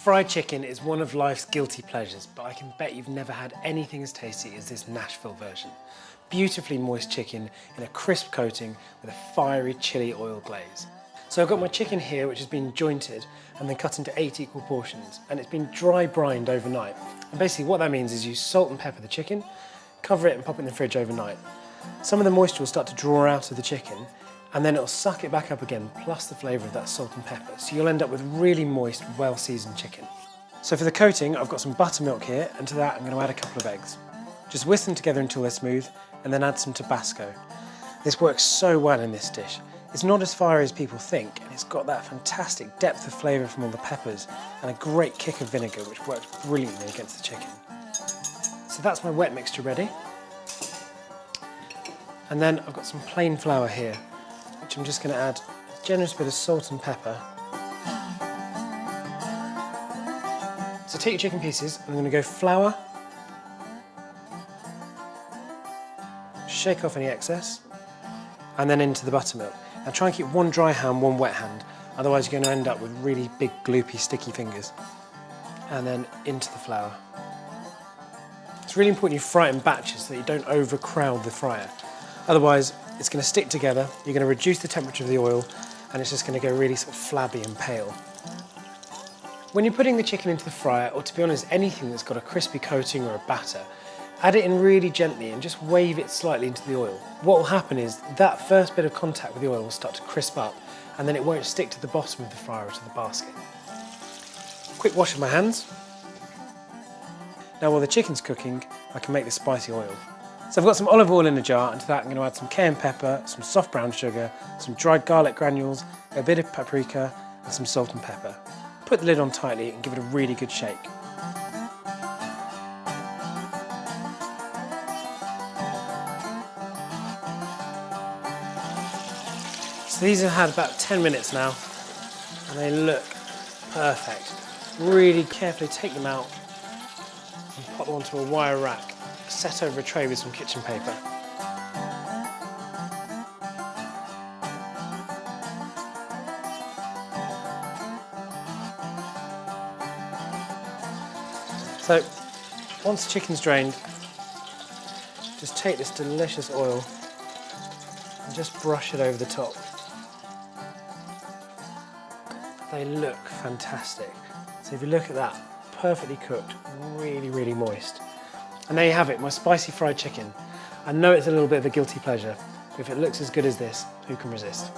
Fried chicken is one of life's guilty pleasures, but I can bet you've never had anything as tasty as this Nashville version. Beautifully moist chicken in a crisp coating with a fiery chili oil glaze. So I've got my chicken here, which has been jointed and then cut into 8 equal portions, and it's been dry-brined overnight. And basically what that means is you salt and pepper the chicken, cover it and pop it in the fridge overnight. Some of the moisture will start to draw out of the chicken, and then it'll suck it back up again, plus the flavour of that salt and pepper. So you'll end up with really moist, well-seasoned chicken. So for the coating, I've got some buttermilk here, and to that I'm going to add a couple of eggs. Just whisk them together until they're smooth, and then add some Tabasco. This works so well in this dish. It's not as fiery as people think, and it's got that fantastic depth of flavour from all the peppers, and a great kick of vinegar, which works brilliantly against the chicken. So that's my wet mixture ready. And then I've got some plain flour here, which I'm just going to add a generous bit of salt and pepper. So take your chicken pieces, I'm going to go flour, shake off any excess, and then into the buttermilk. Now try and keep one dry hand, one wet hand, otherwise you're going to end up with really big, gloopy, sticky fingers. And then into the flour. It's really important you fry it in batches so that you don't overcrowd the fryer. Otherwise, it's going to stick together, you're going to reduce the temperature of the oil, and it's just going to go really sort of flabby and pale. When you're putting the chicken into the fryer, or to be honest, anything that's got a crispy coating or a batter, add it in really gently and just wave it slightly into the oil. What will happen is that first bit of contact with the oil will start to crisp up, and then it won't stick to the bottom of the fryer or to the basket. Quick wash of my hands. Now while the chicken's cooking, I can make the spicy oil. So I've got some olive oil in a jar, and to that I'm going to add some cayenne pepper, some soft brown sugar, some dried garlic granules, a bit of paprika, and some salt and pepper. Put the lid on tightly and give it a really good shake. So these have had about 10 minutes now, and they look perfect. Really carefully take them out and pop them onto a wire rack, set over a tray with some kitchen paper. So once the chicken's drained, just take this delicious oil and just brush it over the top. They look fantastic. So if you look at that, perfectly cooked, really, really moist. And there you have it, my spicy fried chicken. I know it's a little bit of a guilty pleasure, but if it looks as good as this, who can resist?